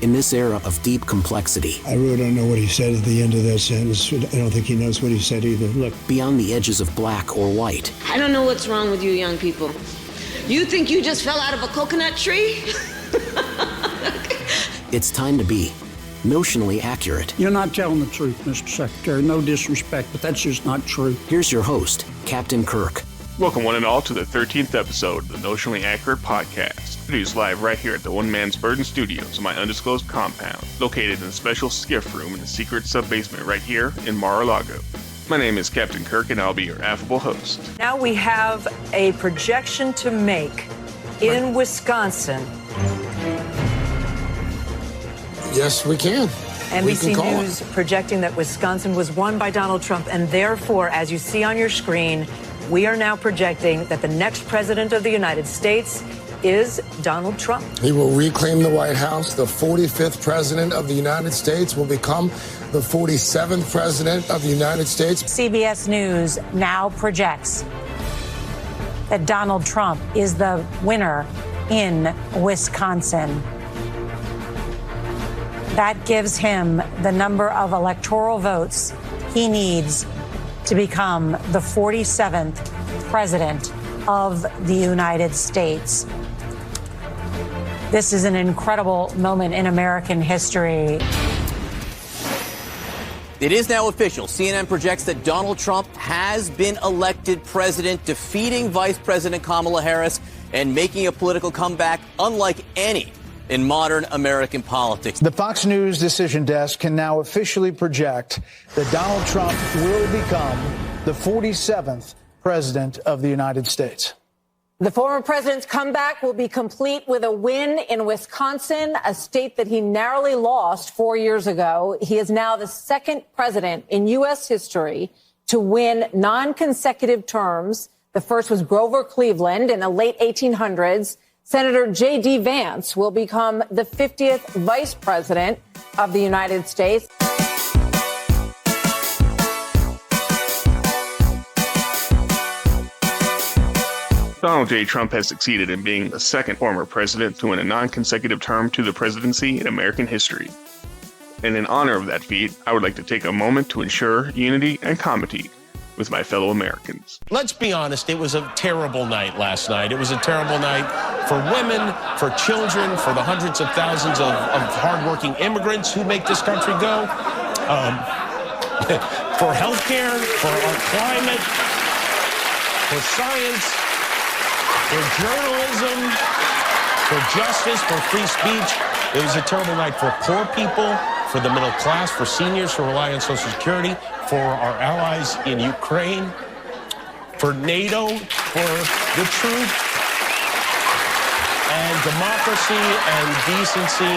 In this era of deep complexity, I really don't know what he said at the end of that sentence. I don't think he knows what he said either. Look, beyond the edges of black or white. I don't know what's wrong with you young people. You think you just fell out of a coconut tree? It's time to be notionally accurate. You're not telling the truth, Mr. Secretary. No disrespect, but that's just not true. Here's your host, Captain Kirk. Welcome one and all to the 13th episode of the Notionally Accurate Podcast, produced live right here at the One Man's Burden Studios in my undisclosed compound, located in a special skiff room in the secret sub-basement right here in Mar-a-Lago. My name is Captain Kirk and I'll be your affable host. Now we have a projection to make in Wisconsin. Yes, we can. NBC News projecting that Wisconsin was won by Donald Trump, and therefore, as you see on your screen, we are now projecting that the next president of the United States is Donald Trump. He will reclaim the White House. The 45th president of the United States will become the 47th president of the United States. CBS News now projects that Donald Trump is the winner in Wisconsin. That gives him the number of electoral votes he needs to become the 47th president of the United States. This is an incredible moment in American history. It is now official. CNN projects that Donald Trump has been elected president, defeating Vice President Kamala Harris and making a political comeback unlike any in modern American politics. The Fox News decision desk can now officially project that Donald Trump will become the 47th president of the United States. The former president's comeback will be complete with a win in Wisconsin, a state that he narrowly lost 4 years ago. He is now the second president in U.S. history to win non-consecutive terms. The first was Grover Cleveland in the late 1800s. Senator J.D. Vance will become the 50th vice president of the United States. Donald J. Trump has succeeded in being the second former president to win a non-consecutive term to the presidency in American history. And in honor of that feat, I would like to take a moment to ensure unity and comity with my fellow Americans. Let's be honest, it was a terrible night last night. It was a terrible night for women, for children, for the hundreds of thousands of hardworking immigrants who make this country go, for healthcare, for our climate, for science, for journalism, for justice, for free speech. It was a terrible night for poor people, for the middle class, for seniors who rely on Social Security, for our allies in Ukraine, for NATO, for the truth and democracy and decency.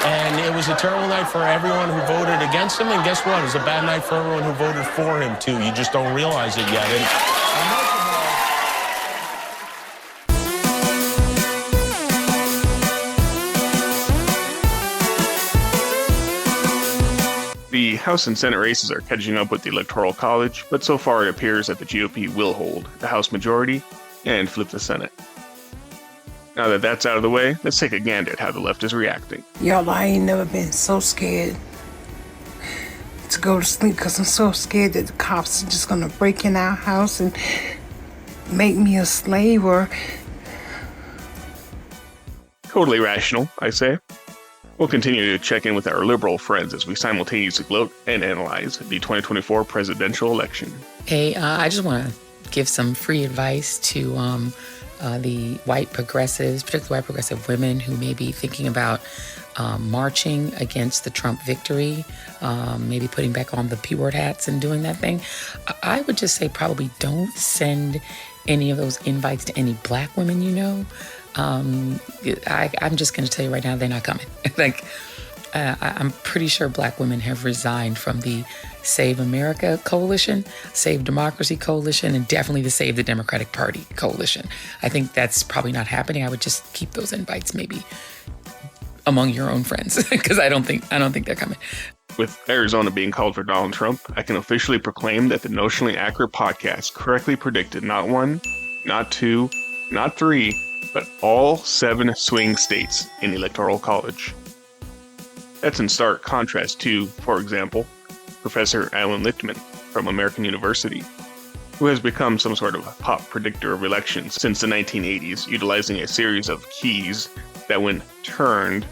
And it was a terrible night for everyone who voted against him. And guess what? It was a bad night for everyone who voted for him, too. You just don't realize it yet. The House and Senate races are catching up with the Electoral College, but so far it appears that the GOP will hold the House majority and flip the Senate. Now that that's out of the way, let's take a gander at how the left is reacting. Y'all, I ain't never been so scared to go to sleep because I'm so scared that the cops are just going to break in our house and make me a slave or... Totally rational, I say. We'll continue to check in with our liberal friends as we simultaneously gloat and analyze the 2024 presidential election. Hey, I just want to give some free advice to the white progressives, particularly white progressive women who may be thinking about marching against the Trump victory, maybe putting back on the P-word hats and doing that thing. I would just say probably don't send any of those invites to any black women you know. I'm just going to tell you right now, they're not coming. I'm pretty sure black women have resigned from the Save America Coalition, Save Democracy Coalition, and definitely the Save the Democratic Party Coalition. I think that's probably not happening. I would just keep those invites maybe among your own friends because I don't think they're coming. With Arizona being called for Donald Trump, I can officially proclaim that the Notionally Accurate Podcast correctly predicted not one, not two, not three, but all 7 swing states in the Electoral College. That's in stark contrast to, for example, Professor Alan Lichtman from American University, who has become some sort of pop predictor of elections since the 1980s, utilizing a series of keys that, when turned,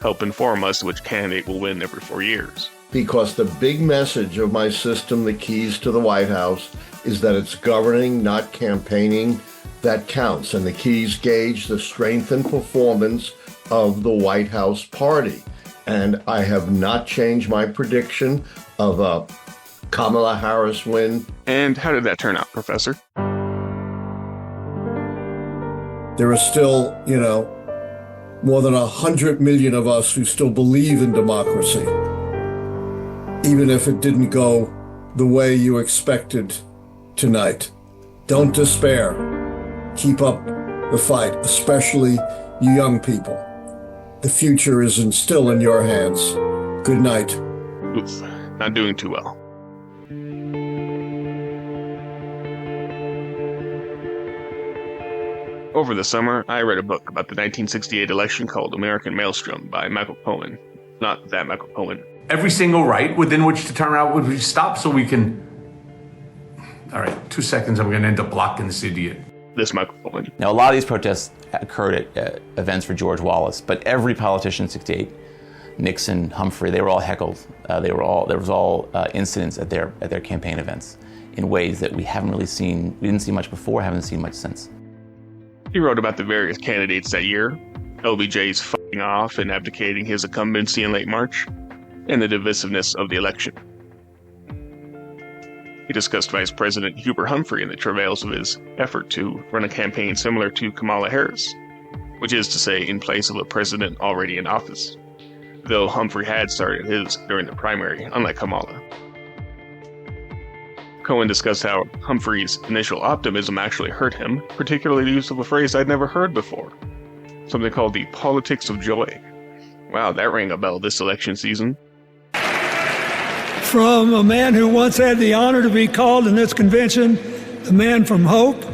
help inform us which candidate will win every 4 years. Because the big message of my system, the keys to the White House, is that it's governing, not campaigning, that counts. And the keys gauge the strength and performance of the White House party. And I have not changed my prediction of a Kamala Harris win. And how did that turn out, Professor? There are still, more than 100 million of us who still believe in democracy, even if it didn't go the way you expected tonight. Don't despair. Keep up the fight, especially you young people. The future is still in your hands. Good night. Oof, not doing too well. Over the summer, I read a book about the 1968 election called American Maelstrom by Michael Cohen. Not that Michael Cohen. Every single right within which to turn around would we stop so we can... All right, 2 seconds, I'm going to end up blocking this idiot. This Michael Cohen. Now, a lot of these protests occurred at events for George Wallace, but every politician in 68, Nixon, Humphrey, they were all heckled. There was all incidents at their campaign events in ways that we haven't really seen. We didn't see much before, haven't seen much since. He wrote about the various candidates that year, LBJ's f***ing off and abdicating his incumbency in late March, and the divisiveness of the election. He discussed Vice President Hubert Humphrey and the travails of his effort to run a campaign similar to Kamala Harris, which is to say, in place of a president already in office, though Humphrey had started his during the primary, unlike Kamala. Cohen discussed how Humphrey's initial optimism actually hurt him, particularly the use of a phrase I'd never heard before, something called the politics of joy. Wow, that rang a bell this election season. From a man who once had the honor to be called in this convention the man from hope,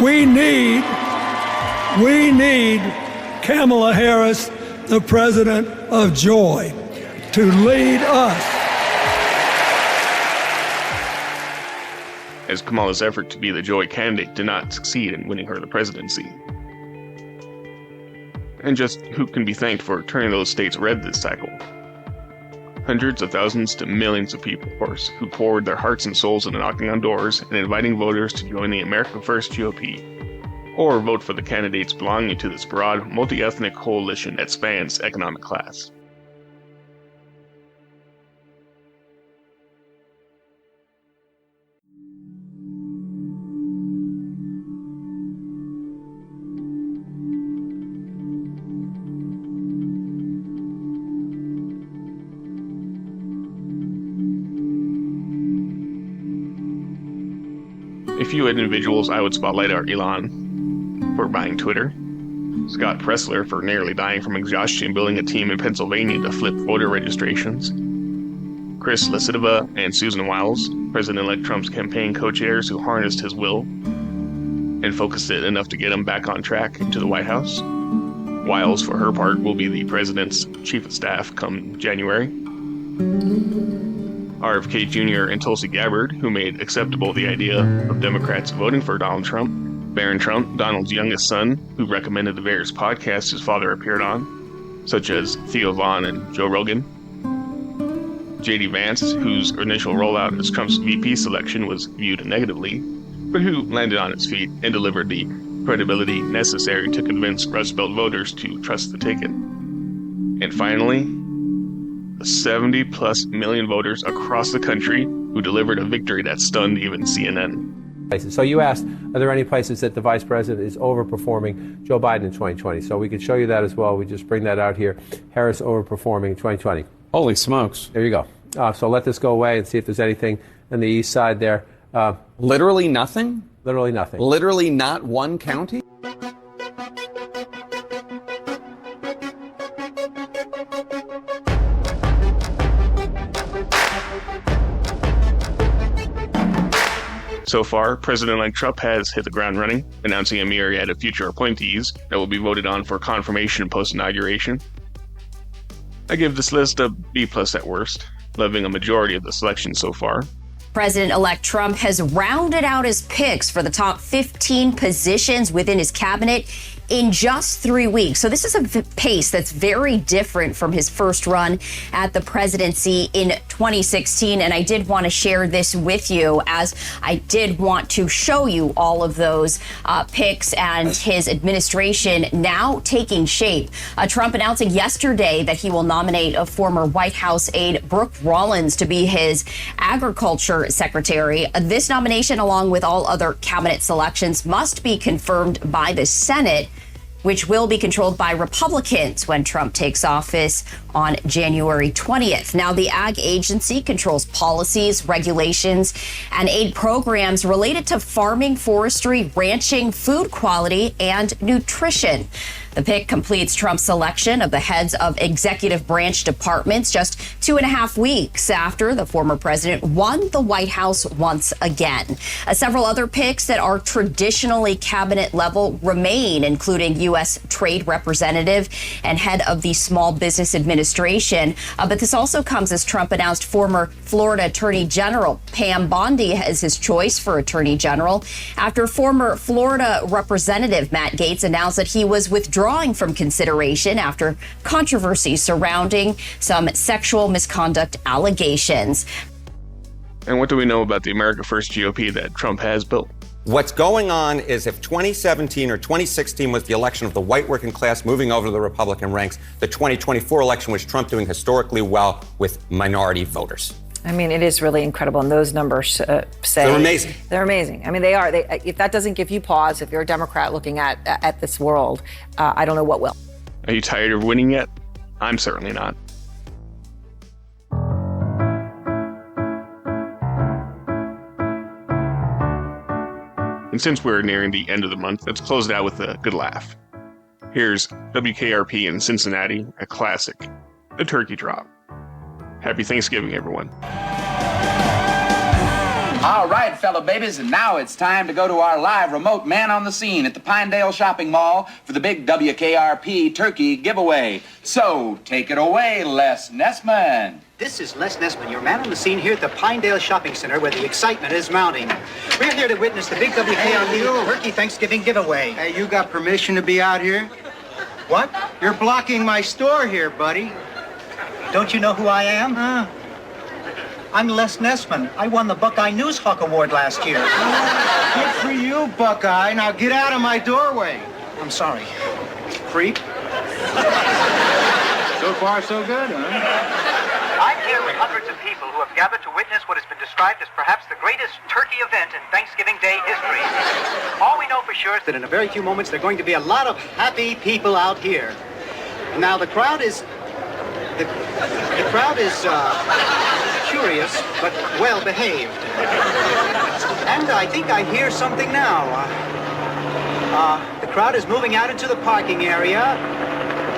we need Kamala Harris, the president of joy, to lead us. As Kamala's effort to be the joy candidate did not succeed in winning her the presidency. And just who can be thanked for turning those states red this cycle? Hundreds of thousands to millions of people, of course, who poured their hearts and souls into knocking on doors and inviting voters to join the America First GOP, or vote for the candidates belonging to this broad, multi-ethnic coalition that spans economic class. A few individuals I would spotlight are Elon for buying Twitter, Scott Pressler for nearly dying from exhaustion building a team in Pennsylvania to flip voter registrations, Chris LaCitiva and Susan Wiles, President-elect Trump's campaign co-chairs who harnessed his will and focused it enough to get him back on track into the White House. Wiles, for her part, will be the president's chief of staff come January. RFK Jr. and Tulsi Gabbard, who made acceptable the idea of Democrats voting for Donald Trump. Barron Trump, Donald's youngest son, who recommended the various podcasts his father appeared on, such as Theo Vaughn and Joe Rogan. J.D. Vance, whose initial rollout as Trump's VP selection was viewed negatively, but who landed on his feet and delivered the credibility necessary to convince Rust Belt voters to trust the ticket. And finally, the 70+ million voters across the country who delivered a victory that stunned even CNN. So you asked, are there any places that the vice president is overperforming Joe Biden in 2020? So we could show you that as well. We just bring that out here. Harris overperforming in 2020. Holy smokes. There you go. So let this go away and see if there's anything on the east side there. Literally nothing? Literally nothing. Literally not one county? So far, President-elect Trump has hit the ground running, announcing a myriad of future appointees that will be voted on for confirmation post-inauguration. I give this list a B+ at worst, loving a majority of the selections so far. President-elect Trump has rounded out his picks for the top 15 positions within his cabinet in just 3 weeks. So this is a pace that's very different from his first run at the presidency in 2016. And I did want to share this with you, as I did want to show you all of those picks and his administration now taking shape. Trump announcing yesterday that he will nominate a former White House aide, Brooke Rollins, to be his agriculture secretary. This nomination, along with all other cabinet selections, must be confirmed by the Senate, which will be controlled by Republicans when Trump takes office on January 20th. Now, the Ag Agency controls policies, regulations, and aid programs related to farming, forestry, ranching, food quality, and nutrition. The pick completes Trump's selection of the heads of executive branch departments just 2.5 weeks after the former president won the White House once again. Several other picks that are traditionally cabinet level remain, including U.S. Trade Representative and head of the Small Business Administration. But this also comes as Trump announced former Florida Attorney General Pam Bondi as his choice for Attorney General after former Florida Representative Matt Gaetz announced that he was withdrawing from consideration after controversy surrounding some sexual misconduct allegations. And what do we know about the America First GOP that Trump has built? What's going on is if 2017 or 2016 was the election of the white working class moving over to the Republican ranks, the 2024 election was Trump doing historically well with minority voters. I mean, it is really incredible. And those numbers say... They're amazing. They're amazing. I mean, they are. If that doesn't give you pause, if you're a Democrat looking at this world, I don't know what will. Are you tired of winning yet? I'm certainly not. And since we're nearing the end of the month, let's close it out with a good laugh. Here's WKRP in Cincinnati, a classic, the turkey drop. Happy Thanksgiving, everyone. All right, fellow babies, and now it's time to go to our live remote man on the scene at the Pinedale Shopping Mall for the big WKRP turkey giveaway. So, take it away, Les Nessman. This is Les Nessman, your man on the scene here at the Pinedale Shopping Center, where the excitement is mounting. We're here to witness the big WKRP turkey Thanksgiving giveaway. Hey, you got permission to be out here? What? You're blocking my store here, buddy. Don't you know who I am? I'm Les Nessman. I won the Buckeye News Hawk Award last year. Good for you, Buckeye. Now get out of my doorway. I'm sorry. Creep. So far, so good, huh? I'm here with hundreds of people who have gathered to witness what has been described as perhaps the greatest turkey event in Thanksgiving Day history. All we know for sure is that in a very few moments there are going to be a lot of happy people out here. Now the crowd is curious, but well behaved. And I think I hear something now. The crowd is moving out into the parking area.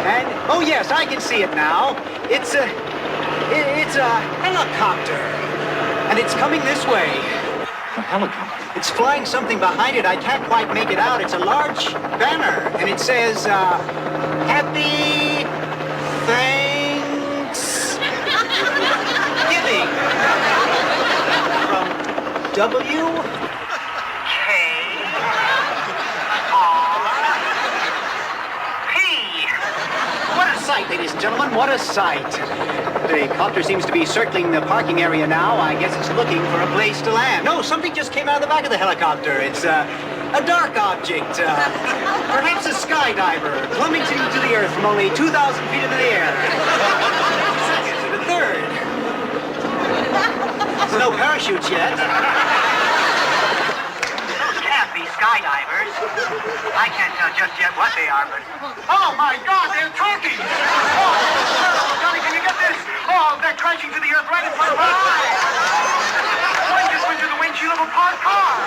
And, oh yes, I can see it now. It's a helicopter. And it's coming this way. A helicopter? It's flying something behind it. I can't quite make it out. It's a large banner. And it says, Happy Thanksgiving. From WKRP. What a sight, ladies and gentlemen, what a sight. The copter seems to be circling the parking area now. I guess it's looking for a place to land. No, something just came out of the back of the helicopter. It's a dark object, perhaps a skydiver plummeting to the earth from only 2,000 feet into the air. Second to the third. There's no parachutes yet. Those can't be skydivers. I can't tell just yet what they are, but... Oh, my God, they're turkeys! Oh, Johnny, can you get this? Oh, they're crashing to the earth right in front of our eyes! One just went through the windshield of a parked car!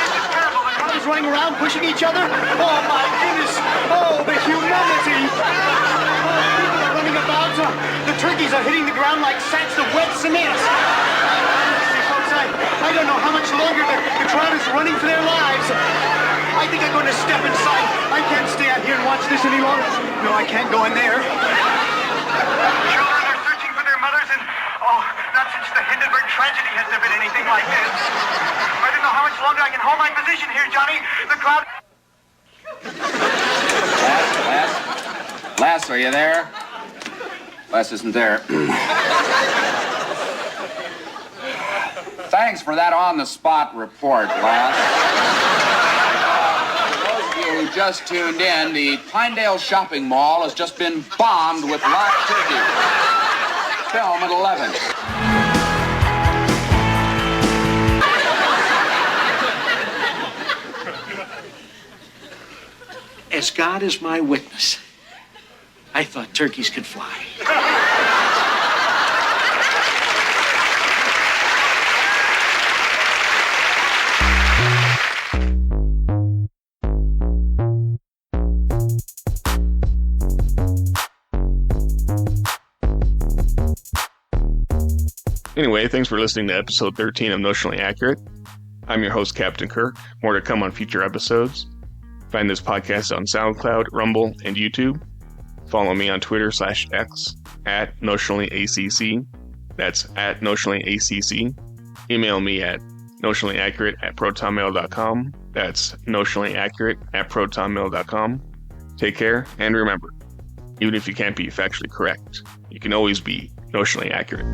This is terrible. The crowd is running around, pushing each other. Oh, my goodness! Oh, the humanity! People are running about. The turkeys are hitting the ground like sacks of wet cement. I don't know how much longer the crowd is running for their lives. I think I'm going to step inside. I can't stay out here and watch this any longer. No, I can't go in there. Children are searching for their mothers, and not since the Hindenburg tragedy has there been anything like this. I don't know how much longer I can hold my position here, Johnny. The crowd. Les, are you there? Les isn't there. Thanks for that on-the-spot report, Les. For those of you who just tuned in, the Pinedale shopping mall has just been bombed with live turkey. Film at 11. As God is my witness, I thought turkeys could fly. Anyway, thanks for listening to episode 13 of Notionally Accurate. I'm your host, Captain Kirk. More to come on future episodes. Find this podcast on SoundCloud, Rumble, and YouTube. Follow me on Twitter/X at NotionallyACC. That's at NotionallyACC. Email me at notionallyaccurate@protonmail.com. That's notionallyaccurate@protonmail.com. Take care, and remember, even if you can't be factually correct, you can always be notionally accurate.